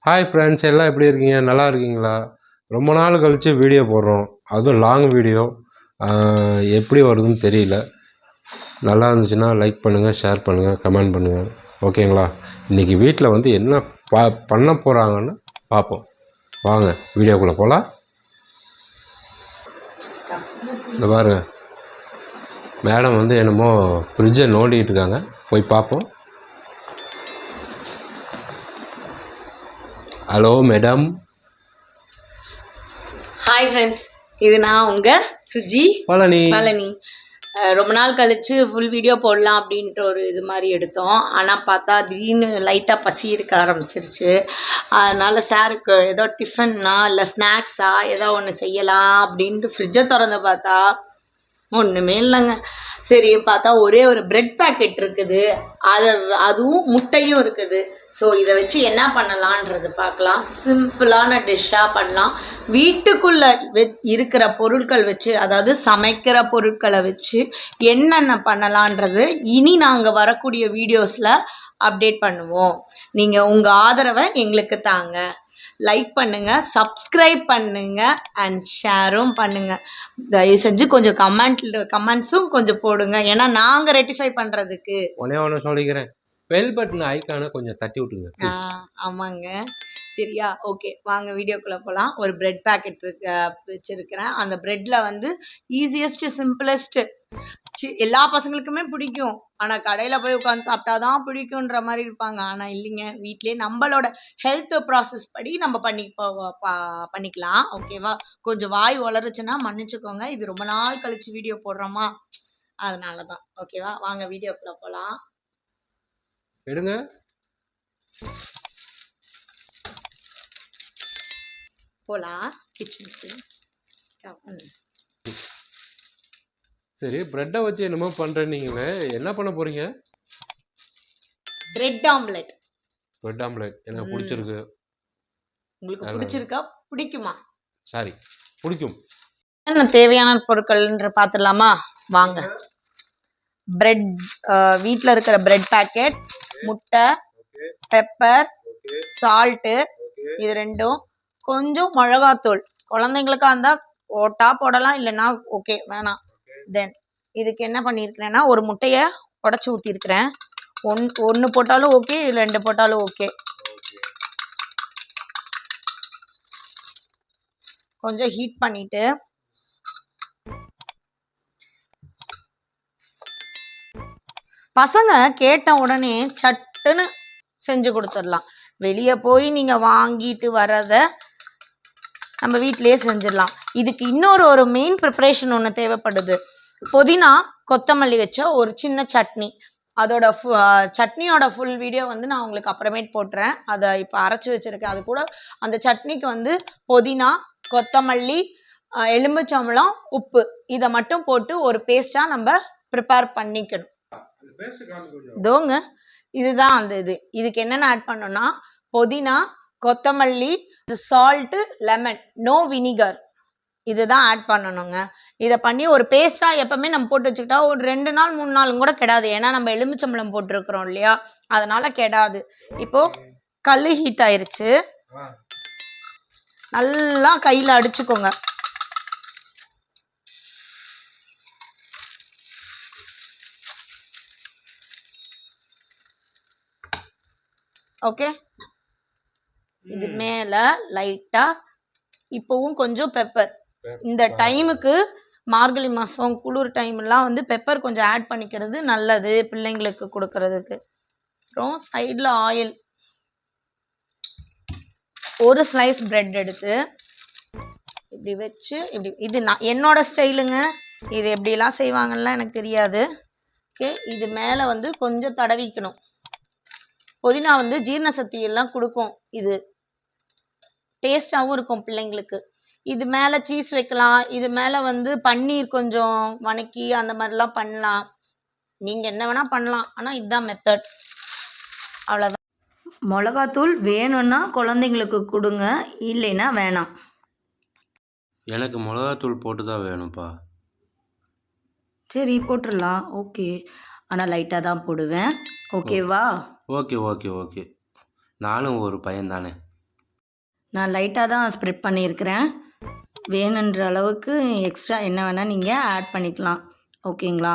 Hi friends, எல்லாம் எப்படி இருக்கீங்க? நல்லா இருக்கீங்களா? ரொம்ப நாள் கழித்து வீடியோ போடுறோம், அதுவும் லாங் வீடியோ. எப்படி வருதுன்னு தெரியல. நல்லா இருந்துச்சுன்னா லைக் பண்ணுங்கள், ஷேர் பண்ணுங்கள், கமெண்ட் பண்ணுங்கள். ஓகேங்களா? இன்றைக்கி வீட்டில் வந்து என்ன பண்ண போகிறாங்கன்னு பார்ப்போம். வாங்க வீடியோக்குள்ளே போகலாம். இந்த பாருங்க, மேடம் வந்து என்னமோ ஃப்ரிட்ஜை நோண்டிகிட்டு இருக்காங்க, போய் பார்ப்போம். Hello madam. ஹாய் ஃப்ரெண்ட்ஸ், இது நான் உங்கள் சுஜி பழனி. ரொம்ப நாள் கழித்து ஃபுல் வீடியோ போடலாம் அப்படின்ட்டு ஒரு இது மாதிரி எடுத்தோம். ஆனால் பார்த்தா திடீர்னு லைட்டாக பசி எடுக்க ஆரம்பிச்சிருச்சு. அதனால் சாருக்கு ஏதோ டிஃபன்னா இல்லை ஸ்நாக்ஸா ஏதோ ஒன்று செய்யலாம் அப்படின்ட்டு ஃப்ரிட்ஜை திறந்து பார்த்தா ஒன்றுமே இல்லைங்க. சரி பார்த்தா ஒரே ஒரு பிரெட் பேக்கெட் இருக்குது, அதுவும் முட்டையும் இருக்குது. ஸோ இதை வச்சு என்ன பண்ணலான்றது பார்க்கலாம். சிம்பிளான டிஷ்ஷாக பண்ணலாம். வீட்டுக்குள்ளே இருக்கிற பொருட்கள் வச்சு, அதாவது சமைக்கிற பொருட்களை வச்சு என்னென்ன பண்ணலான்றது இனி நாங்கள் வரக்கூடிய வீடியோஸில் அப்டேட் பண்ணுவோம். நீங்கள் உங்கள் ஆதரவை எங்களுக்கு தாங்க. லைக் பண்ணுங்கள், சப்ஸ்கிரைப் பண்ணுங்கள் அண்ட் ஷேரும் பண்ணுங்கள். தயவு செஞ்சு கொஞ்சம் கமெண்ட்ஸும் கொஞ்சம் போடுங்க, ஏன்னா நாங்கள் ரெட்டிஃபை பண்ணுறதுக்கு. ஒன்று சொல்லிக்கிறேன், பெல் பட்டன் ஐக்கானை கொஞ்சம் தட்டி விட்டுங்க. ஆமாங்க, சரியா? ஓகே, வாங்க வீடியோக்குள்ளே போகலாம். ஒரு பிரெட் பேக்கெட் வச்சுருக்கிறேன். அந்த ப்ரெட்டில் வந்து ஈஸியஸ்ட்டு சிம்பிளஸ்ட்டு எல்லா பசங்களுக்குமே பிடிக்கும். ஆனால் கடையில் போய் உட்காந்து சாப்பிட்டா தான் பிடிக்குன்ற மாதிரி இருப்பாங்க. ஆனால் இல்லைங்க, வீட்டிலே நம்மளோட ஹெல்த் ப்ராசஸ் படி நம்ம பண்ணிக்கலாம். ஓகேவா? கொஞ்சம் வாய் வளருச்சுன்னா மன்னிச்சுக்கோங்க, இது ரொம்ப நாள் கழிச்சு வீடியோ போடுறோமா, அதனால தான். ஓகேவா? வாங்க வீடியோக்குள்ளே போகலாம். எடுங்க. போகலாம் கிச்சனுக்கு. ஸ்டாப் பண்ணு. சரி, பிரெட்டை வச்சு என்னமோ பண்ணுறீங்களே, என்ன பண்ண போகிறீங்க? Bread omelette. பிரெட் ஆம்லெட் எனக்கு பிடிச்சிருக்கு. உங்களுக்கு பிடிச்சிருக்கா? பிடிக்குமா? சாரி, பிடிக்கும். என்ன தேவையான பொருட்கள்ன்ற பார்த்துடலாமா? வாங்க. பிரெட், வீட்டில் இருக்கிற பிரெட் பேக்கெட், முட்டை, பெப்பர், சால்ட்டு, இது ரெண்டும், கொஞ்சம் மிளகாத்தூள். குழந்தைங்களுக்கா இருந்தால் போடலாம், இல்லைன்னா ஓகே வேணாம். தென் இதுக்கு என்ன பண்ணியிருக்கிறேன்னா, ஒரு முட்டையை உடச்சி ஊற்றிருக்கிறேன். ஒன்று போட்டாலும் ஓகே, 2 போட்டாலும் ஓகே. கொஞ்சம் ஹீட் பண்ணிட்டு பசங்க கேட்ட உடனே சட்டுன்னு செஞ்சு கொடுத்துடலாம். வெளியே போய் நீங்கள் வாங்கிட்டு வர்றத நம்ம வீட்டிலேயே செஞ்சிடலாம். இதுக்கு இன்னொரு மெயின் ப்ரிப்பரேஷன் ஒன்று தேவைப்படுது. புதினா கொத்தமல்லி வச்ச ஒரு சின்ன சட்னி. அதோட சட்னியோட ஃபுல் வீடியோ வந்து நான் உங்களுக்கு அப்புறமேட் போட்டுறேன். அதை இப்போ அரைச்சி வச்சுருக்கேன். அது கூட அந்த சட்னிக்கு வந்து புதினா, கொத்தமல்லி, எலும்புச்சம்பழம், உப்பு, இதை மட்டும் போட்டு ஒரு பேஸ்ட்டாக நம்ம ப்ரிப்பேர் பண்ணிக்கணும். தோங்க, இதுதான் அந்த இதுக்கு என்னென்ன ஆட் பண்ணோன்னா, புதினா, கொத்தமல்லி, சால்ட்டு, லெமன், நோ வினிகர், இதுதான் ஆட் பண்ணணுங்க. இதை பண்ணி ஒரு பேஸ்ட்டாக எப்பவுமே நம்ம போட்டு வச்சுக்கிட்டா ஒரு 2 நாள் 3 நாளும் கூட கெடாது. ஏன்னா நம்ம எலுமிச்சம்பழம் போட்டிருக்கிறோம் இல்லையா, அதனால கெடாது. இப்போ கல் ஹீட் ஆயிருச்சு, நல்லா கையில் அடிச்சுக்கோங்க. ஓகே, இது மேல லைட்டா இப்போவும் கொஞ்சம் பெப்பர். இந்த டைமுக்கு மார்கழி மாதம் குளிர் டைம்லாம் வந்து பெப்பர் கொஞ்சம் ஆட் பண்ணிக்கிறது நல்லது பிள்ளைங்களுக்கு கொடுக்கறதுக்கு. அப்புறம் சைடில் ஆயில். ஒரு ஸ்லைஸ் பிரெட் எடுத்து இப்படி வச்சு இப்படி, இது நான் என்னோட ஸ்டைலுங்க, இது எப்படிலாம் செய்வாங்கலாம் எனக்கு தெரியாது. ஓகே, இது மேலே வந்து கொஞ்சம் தடவிக்கணும். புதினா வந்து ஜீரண சக்தி எல்லாம் கொடுக்கும், இது டேஸ்டாகவும் இருக்கும் பிள்ளைங்களுக்கு. இது மேலே சீஸ் வைக்கலாம், இது மேலே வந்து பன்னீர் கொஞ்சம் வணக்கி அந்த மாதிரிலாம் பண்ணலாம். நீங்கள் என்ன வேணால் பண்ணலாம், ஆனால் இதுதான் மெத்தட். அவ்வளோதான். மிளகாத்தூள் வேணும்னா குழந்தைங்களுக்கு கொடுங்க, இல்லைன்னா வேணாம். எனக்கு மிளகாத்தூள் போட்டு தான் வேணும்ப்பா. சரி போட்டுடலாம், ஓகே. ஆனால் லைட்டாக தான் போடுவேன், ஓகேவா? ஓகே ஓகே ஓகே, நானும் ஒரு பையன் தானே. நான் லைட்டாக தான் ஸ்ப்ரெட் பண்ணியிருக்கிறேன். வேணுன்ற அளவுக்கு எக்ஸ்ட்ரா என்ன வேணால் நீங்கள் ஆட் பண்ணிக்கலாம். ஓகேங்களா?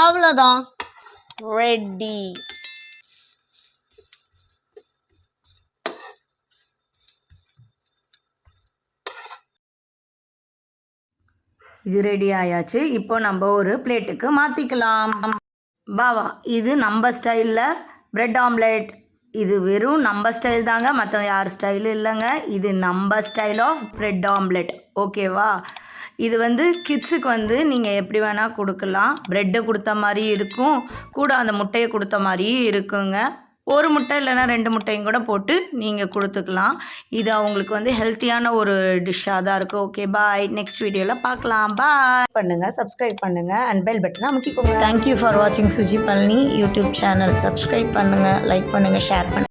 அவ்வளோதான், ரெடி. இது ரெடி ஆயாச்சு. இப்போ நம்ம ஒரு பிளேட்டுக்கு மாற்றிக்கலாம். பாவா, இது நம்ம ஸ்டைலில் பிரெட் ஆம்லெட். இது வெறும் நம்ம ஸ்டைல் தாங்க, மற்ற யார் ஸ்டைலும் இல்லைங்க. இது நம்ம ஸ்டைல் ஆஃப் பிரெட் ஆம்லெட். ஓகேவா? இது வந்து கிட்ஸுக்கு வந்து நீங்கள் எப்படி வேணால் கொடுக்கலாம். ப்ரெட்டு கொடுத்த மாதிரி இருக்கும், கூட அந்த முட்டையை கொடுத்த மாதிரியும் இருக்குங்க. ஒரு முட்டை இல்லைன்னா 2 முட்டையும் கூட போட்டு நீங்கள் கொடுத்துக்கலாம். இது அவங்களுக்கு வந்து ஹெல்த்தியான ஒரு டிஷ்ஷாக தான் இருக்குது. ஓகே, பாய். நெக்ஸ்ட் வீடியோவில் பார்க்கலாம். பாய். பண்ணுங்கள், சப்ஸ்கிரைப் பண்ணுங்கள் அண்ட் பெல் பட்டனை அமுக்கிக்கோங்க. தேங்க்யூ ஃபார் வாட்சிங் Suji Palani YouTube channel. Subscribe பண்ணுங்கள், லைக் பண்ணுங்கள், ஷேர் பண்ணுங்கள்.